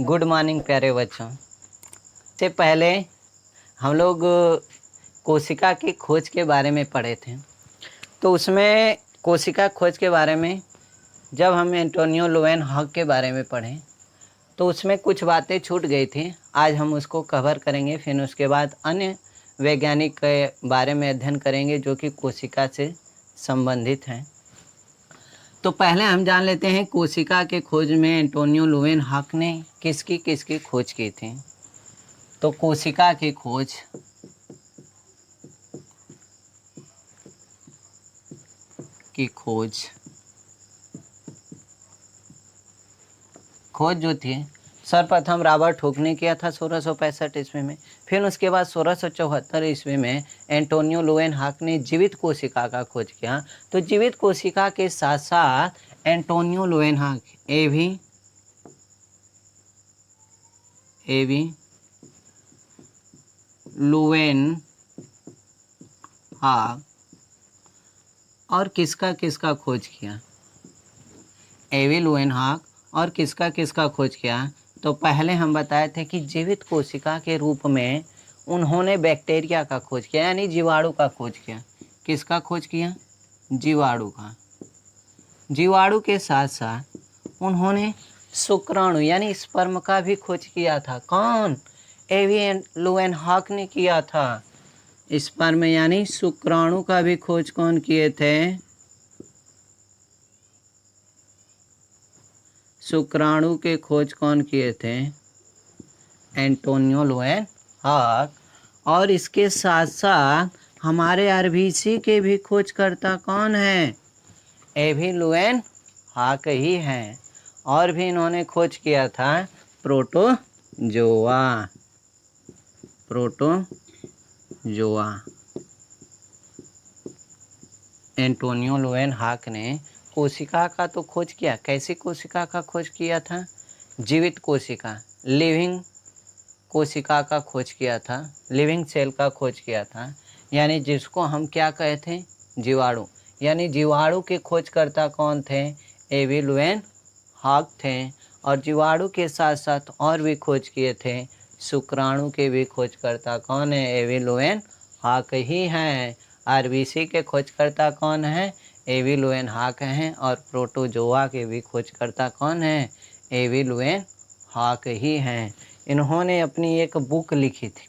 Good morning प्यारे बच्चों। से पहले हम लोग कोशिका की खोज के बारे में पढ़े थे। तो उसमें कोशिका खोज के बारे में जब हम एंटोनियो लुएनहॉक के बारे में पढ़े तो उसमें कुछ बातें छूट गई थी। आज हम उसको कवर करेंगे, फिर उसके बाद अन्य वैज्ञानिक के बारे में अध्ययन करेंगे जो कि कोशिका से संबंधित हैं। तो पहले हम जान लेते हैं कोशिका के खोज में एंटोनियो लुएनहॉक ने किसकी खोज की थी। तो कोशिका की खोज जो थी सर्वप्रथम रॉबर्ट हुक ने किया था 1665 ईस्वी में। फिर उसके बाद 1674 ईस्वी में एंटोनियो लुएनहॉक ने जीवित कोशिका का खोज किया। तो जीवित कोशिका के साथ साथ एंटोनियो लुएनहॉक एवी लुएनहॉक और किसका खोज किया। एवी लुएनहॉक और किसका खोज किया। तो पहले हम बताए थे कि जीवित कोशिका के रूप में उन्होंने बैक्टीरिया का खोज किया, यानी जीवाणु का खोज किया। किसका खोज किया? जीवाणु का। जीवाणु के साथ साथ उन्होंने शुक्राणु यानी स्पर्म का भी खोज किया था। कौन? एवी लुएनहॉक ने किया था। स्पर्म यानी शुक्राणु का भी खोज कौन किए थे? शुक्राणु के खोज कौन किए थे? एंटोनियो लुएनहॉक। और इसके साथ साथ हमारे आरबीसी के भी खोजकर्ता कौन है? एवी लुएनहॉक ही हैं। और भी इन्होंने खोज किया था प्रोटोजोआ। एंटोनियो लुएनहॉक ने कोशिका का तो खोज किया। कैसी कोशिका का खोज किया था? जीवित कोशिका, लिविंग कोशिका का खोज किया था, लिविंग सेल का खोज किया था, यानी जिसको हम क्या कहते हैं? जीवाणु। यानी जीवाणु के खोजकर्ता कौन थे? एवी लुएनहॉक थे। और जीवाणु के साथ साथ और भी खोज किए थे। शुक्राणु के भी खोजकर्ता कौन है? एवी लुएनहॉक ही हैं। आरबीसी के खोजकर्ता कौन है? एवी लुएनहॉक हैं। और प्रोटोजोआ के भी खोजकर्ता कौन है? एवी लुएनहॉक ही हैं। इन्होंने अपनी एक बुक लिखी थी।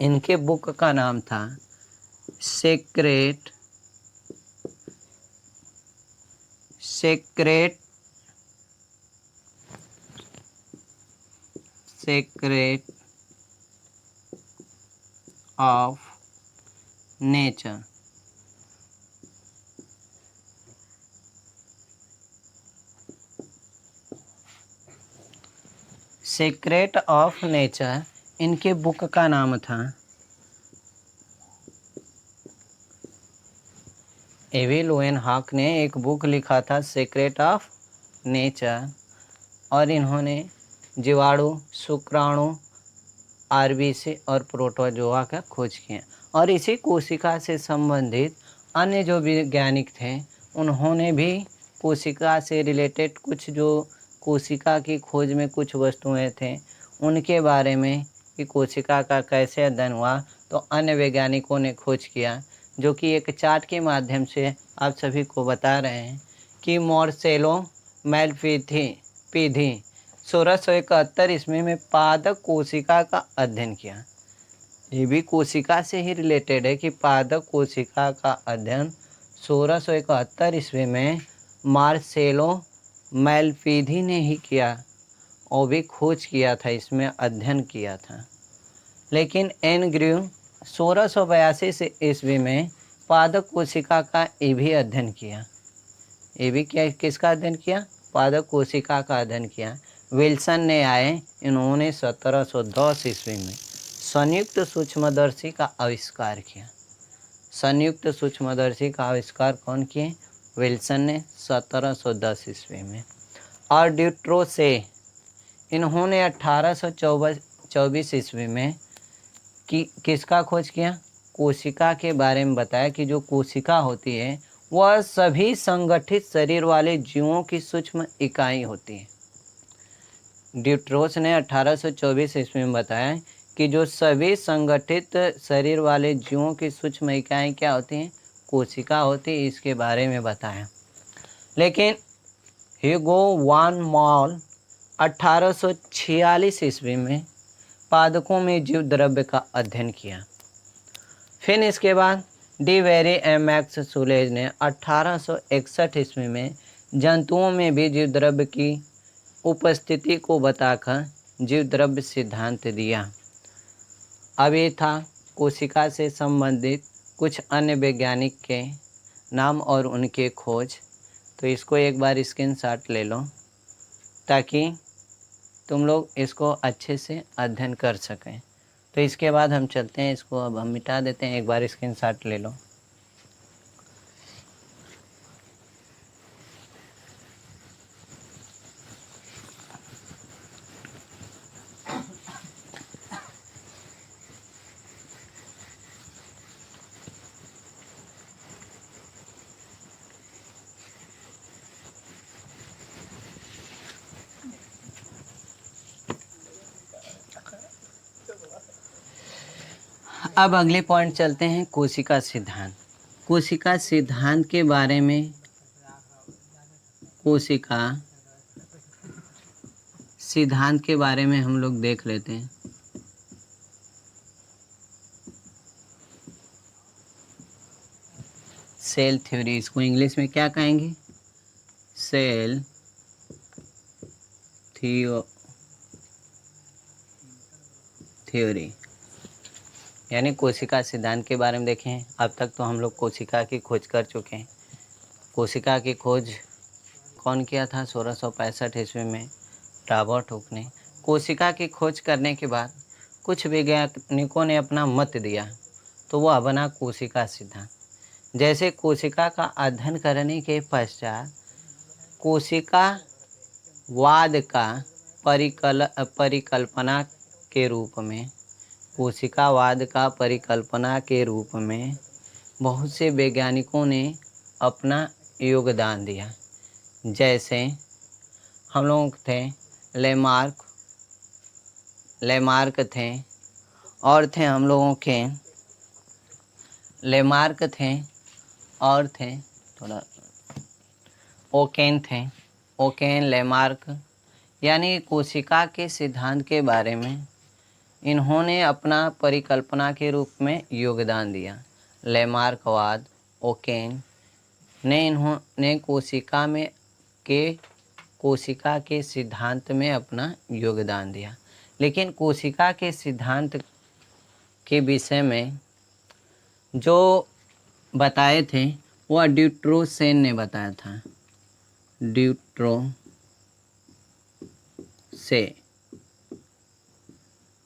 इनके बुक का नाम था secret of nature. Secret of nature इनके बुक का नाम था। एवी लुएनहॉक ने एक बुक लिखा था सीक्रेट ऑफ नेचर। और इन्होंने जीवाणु, शुक्राणु, आरबीसी और प्रोटोजोआ का खोज किया। और इसी कोशिका से संबंधित अन्य जो वैज्ञानिक थे उन्होंने भी कोशिका से रिलेटेड कुछ जो कोशिका की खोज में कुछ वस्तुएं थे उनके बारे में कि कोशिका का कैसे अध्ययन हुआ, तो अन्य वैज्ञानिकों ने खोज किया, जो कि एक चार्ट के माध्यम से आप सभी को बता रहे हैं कि मार्सेलो मैलपीधी 1671 ईस्वी में पादप कोशिका का अध्ययन किया। ये भी कोशिका से ही रिलेटेड है कि पादप कोशिका का अध्ययन 1671 ईस्वी में मार्सेलो मैलपीधी ने ही किया और भी खोज किया था, इसमें अध्ययन किया था। लेकिन एनग्र्यू 1682 ईस्वी में पादप कोशिका का ये भी अध्ययन किया। ये भी किसका अध्ययन किया? पादप कोशिका का अध्ययन किया। विल्सन ने आए, इन्होंने 1710 ईस्वी में संयुक्त सूक्ष्मदर्शी का आविष्कार किया। संयुक्त सूक्ष्मदर्शी का आविष्कार कौन किए? विल्सन ने 1710 ईस्वी में। और ड्यूट्रोसे इन्होंने 1824 ईस्वी में किसका खोज किया? कोशिका के बारे में बताया कि जो कोशिका होती है वह सभी संगठित शरीर वाले जीवों की सूक्ष्म इकाई होती है। ड्यूट्रोस ने 1824 ईस्वी में बताया कि जो सभी संगठित शरीर वाले जीवों की सूक्ष्म इकाएँ क्या होती हैं, कोशिका होती है, इसके बारे में बताया। लेकिन ह्यूगो वान मॉल 1846 ईस्वी में पादपों में जीव द्रव्य का अध्ययन किया। फिर इसके बाद डी वेरी एम एक्स सुलेज ने 1861 ईस्वी में जंतुओं में भी जीव द्रव्य की उपस्थिति को बताकर जीव द्रव्य सिद्धांत दिया। अब ये था कोशिका से संबंधित कुछ अन्य वैज्ञानिक के नाम और उनके खोज। तो इसको एक बार स्क्रीनशॉट ले लो ताकि तुम लोग इसको अच्छे से अध्ययन कर सकें। तो इसके बाद हम चलते हैं, इसको अब हम मिटा देते हैं, एक बार स्क्रीनशॉट ले लो। अब अगले पॉइंट चलते हैं, कोशिका सिद्धांत। कोशिका सिद्धांत के बारे में, कोशिका सिद्धांत के बारे में हम लोग देख लेते हैं। सेल थ्योरी, इसको इंग्लिश में क्या कहेंगे, सेल थ्योरी, यानी कोशिका सिद्धांत के बारे में देखें। अब तक तो हम लोग कोशिका की खोज कर चुके हैं। कोशिका की खोज कौन किया था, 1665 ईस्वी में रॉबर्ट हुक ने। कोशिका की खोज करने के बाद कुछ वैज्ञानिकों ने अपना मत दिया, तो वह बना कोशिका सिद्धांत। जैसे कोशिका का अध्ययन करने के पश्चात कोशिकावाद का परिकल्पना के रूप में, कोशिकावाद का परिकल्पना के रूप में बहुत से वैज्ञानिकों ने अपना योगदान दिया। जैसे हम लोग थे लेमार्क थे, और थे हम लोगों के लेमार्क थे, और थे थोड़ा ओकेन लेमार्क, यानी कोशिका के सिद्धांत के बारे में इन्होंने अपना परिकल्पना के रूप में योगदान दिया। लेमार्कवाद, ओकेन ने इन्होंने कोशिका के सिद्धांत में अपना योगदान दिया। लेकिन कोशिका के सिद्धांत के विषय में जो बताए थे वह ड्यूट्रोसेन ने बताया था।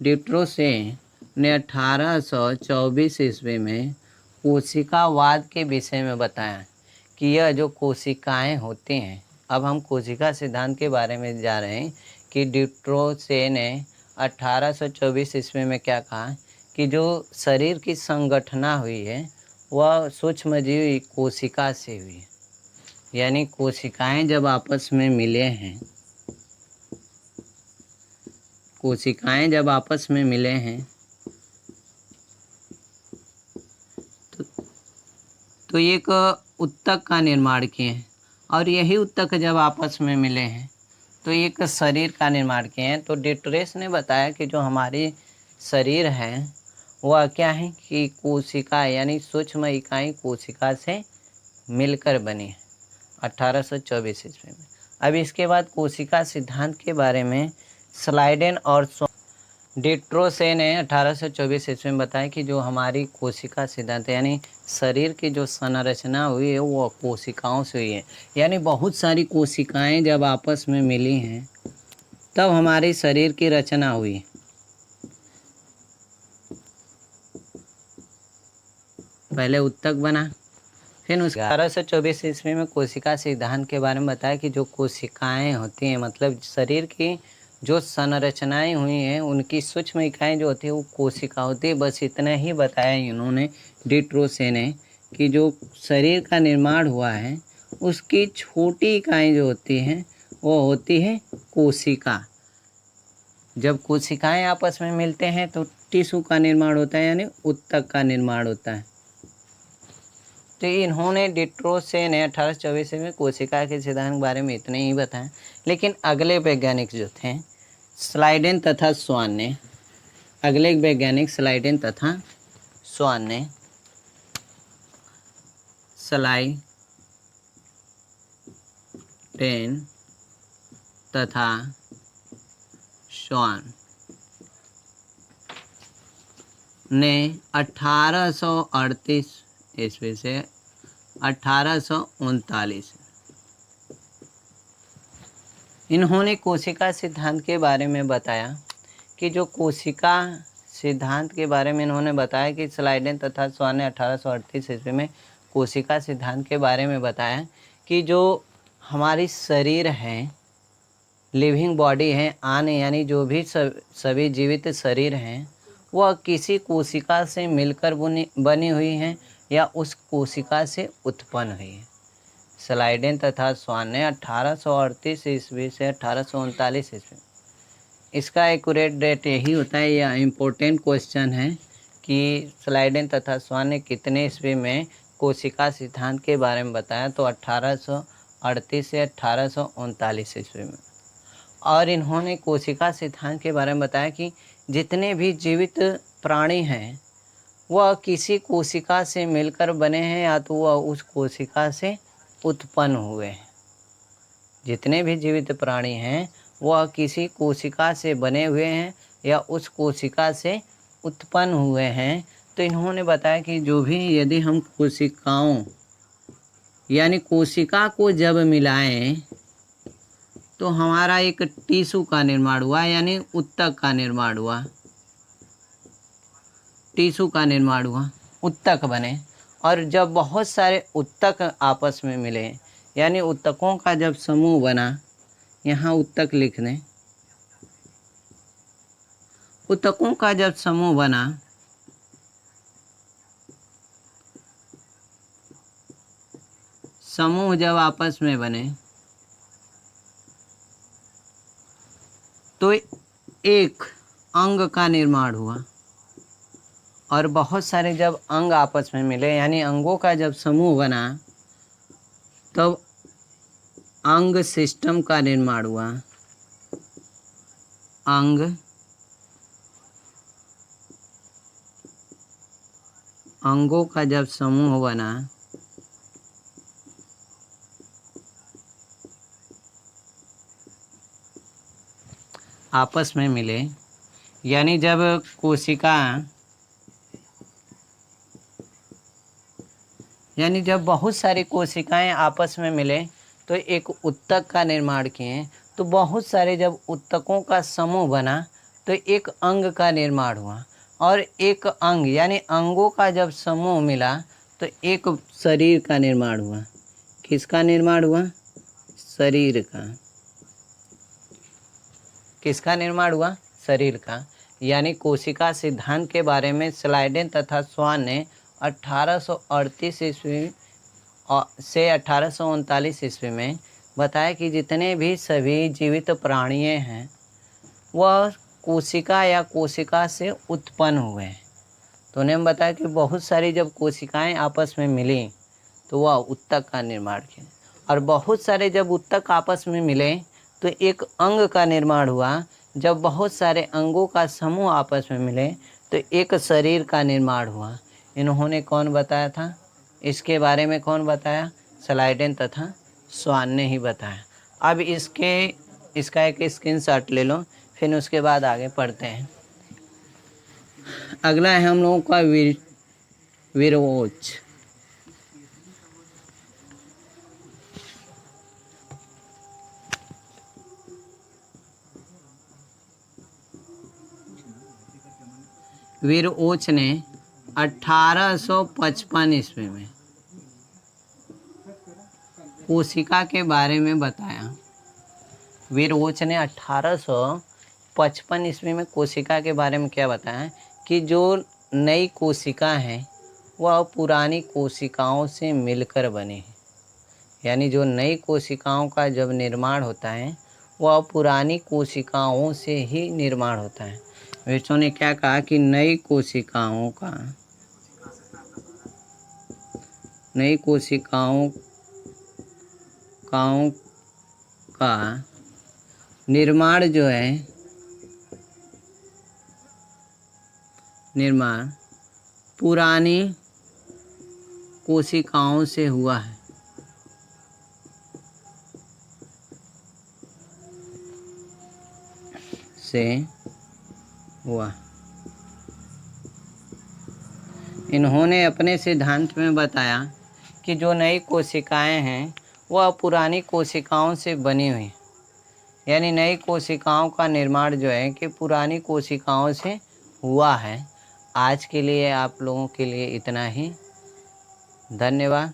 ड्यूट्रोसेन ने 1824 ईस्वी में कोशिकावाद के विषय में बताया कि यह जो कोशिकाएं होती हैं, अब हम कोशिका सिद्धांत के बारे में जा रहे हैं कि ड्यूट्रोसेन ने 1824 ईस्वी में क्या कहा कि जो शरीर की संगठना हुई है वह सूक्ष्मजीव कोशिका से हुई है। यानी कोशिकाएं जब आपस में मिले हैं, तो एक उत्तक का निर्माण किए हैं, और यही उत्तक जब आपस में मिले हैं तो एक शरीर का निर्माण किए हैं। तो ड्यूट्रोसेन ने बताया कि जो हमारी शरीर है वह क्या है कि कोशिका यानी सूक्ष्म इकाई कोशिका से मिलकर बनी है 1824 ईस्वी में। अब इसके बाद कोशिका सिद्धांत के बारे में स्लाइडेन और ड्यूट्रोसेन ने 1824 ईस्वी में बताया कि जो हमारी कोशिका सिद्धांत यानी शरीर की जो संरचना हुई है वो कोशिकाओं से हुई है। यानी बहुत सारी कोशिकाएं जब आपस में मिली हैं तब हमारे शरीर की रचना हुई। पहले उत्तक बना, फिर उसके 1824 ईस्वी में कोशिका सिद्धांत के बारे में बताया कि जो कोशिकाएं होती हैं, मतलब शरीर की जो संरचनाएं हुई हैं उनकी सूक्ष्म इकाएं जो होती है वो कोशिका होती है। बस इतना ही बताया इन्होंने ड्यूट्रोसेन ने कि जो शरीर का निर्माण हुआ है उसकी छोटी इकाएं जो होती हैं वो होती है कोशिका। जब कोशिकाएं आपस में मिलते हैं तो टिश्यू का निर्माण होता है, यानी उत्तक का निर्माण होता है। तो इन्होंने डिट्रोसे ने 1824 में कोशिका के सिद्धांत के बारे में इतने ही बताया। लेकिन अगले वैज्ञानिक जो थे स्लाइडेन तथा स्वान ने, अगले वैज्ञानिक स्लाइडेन तथा स्वान ने, स्लाइडेन तथा स्वान ने 1838 ईस्वी से 1839 इन्होंने कोशिका सिद्धांत के बारे में बताया कि जो कोशिका सिद्धांत के बारे में इन्होंने बताया कि स्लाइडेन तथा स्वान ने 1838 ईस्वी में कोशिका सिद्धांत के बारे में बताया कि जो हमारी शरीर है, लिविंग बॉडी है, आने यानी जो भी सभी जीवित शरीर हैं वह किसी कोशिका से मिलकर बनी हुई हैं या उस कोशिका से उत्पन्न हुई है। स्लाइडेन तथा स्वान ने 1838 ईस्वी से 1839 ईस्वी, इसका एक्यूरेट डेट यही होता है। यह इम्पोर्टेंट क्वेश्चन है कि स्लाइडेन तथा स्वान ने कितने ईस्वी में कोशिका सिद्धांत के बारे में बताया, तो 1838 से 1839 ईस्वी में। और इन्होंने कोशिका सिद्धांत के बारे में बताया कि जितने भी जीवित प्राणी हैं वह किसी कोशिका से मिलकर बने हैं या तो वह उस कोशिका से उत्पन्न हुए हैं। जितने भी जीवित प्राणी हैं वह किसी कोशिका से बने हुए हैं या उस कोशिका से उत्पन्न हुए हैं। तो इन्होंने बताया कि जो भी यदि हम कोशिकाओं यानी कोशिका को जब मिलाएं तो हमारा एक टिश्यू का निर्माण हुआ, यानी उत्तक का निर्माण हुआ, टिश्यू का निर्माण हुआ, उत्तक बने। और जब बहुत सारे उत्तक आपस में मिले, यानी उत्तकों का जब समूह बना, यहाँ उत्तक लिख दें, उत्तकों का जब समूह बना समूह जब आपस में बने तो एक अंग का निर्माण हुआ। और बहुत सारे जब अंग आपस में मिले यानी अंगों का जब समूह बना तब अंग सिस्टम का निर्माण हुआ। अंगों का जब समूह बना आपस में मिले, यानी जब बहुत सारी कोशिकाएं आपस में मिले तो एक उत्तक का निर्माण किए। तो बहुत सारे जब उत्तकों का समूह बना तो एक अंग का निर्माण हुआ। और एक अंग यानी अंगों का जब समूह मिला तो एक शरीर का निर्माण हुआ। किसका निर्माण हुआ? शरीर का। किसका निर्माण हुआ? शरीर का। यानी कोशिका सिद्धांत के बारे में स्लाइडेन तथा स्वान ने 1838 ईस्वी से 1839 ईस्वी में बताया कि जितने भी सभी जीवित प्राणी हैं वह कोशिका या कोशिका से उत्पन्न हुए हैं। तो उन्हें बताया कि बहुत सारी जब कोशिकाएं आपस में मिली तो वह उत्तक का निर्माण किया। और बहुत सारे जब उत्तक आपस में मिले तो एक अंग का निर्माण हुआ। जब बहुत सारे अंगों का समूह आपस में मिले तो एक शरीर का निर्माण हुआ। इन्होंने कौन बताया था? इसके बारे में कौन बताया? स्लाइडेन तथा स्वान ने ही बताया। अब इसका एक स्क्रीनशॉट ले लो, फिर उसके बाद आगे पढ़ते हैं। अगला है हम लोगों का विरोच। विरोच ने 1855 ईस्वी में कोशिका के बारे में बताया। विरोच ने 1855 ईस्वी में कोशिका के बारे में क्या बताया कि जो नई कोशिका है वह पुरानी कोशिकाओं से मिलकर बनी है। यानी जो नई कोशिकाओं का जब निर्माण होता है वह पुरानी कोशिकाओं से ही निर्माण होता है। वैष्णव ने क्या कहा कि नई कोशिकाओं का निर्माण जो है, निर्माण पुरानी कोशिकाओं से हुआ है। इन्होंने अपने सिद्धांत में बताया कि जो नई कोशिकाएं हैं वह पुरानी कोशिकाओं से बनी हुई, यानी नई कोशिकाओं का निर्माण जो है कि पुरानी कोशिकाओं से हुआ है। आज के लिए आप लोगों के लिए इतना ही। धन्यवाद।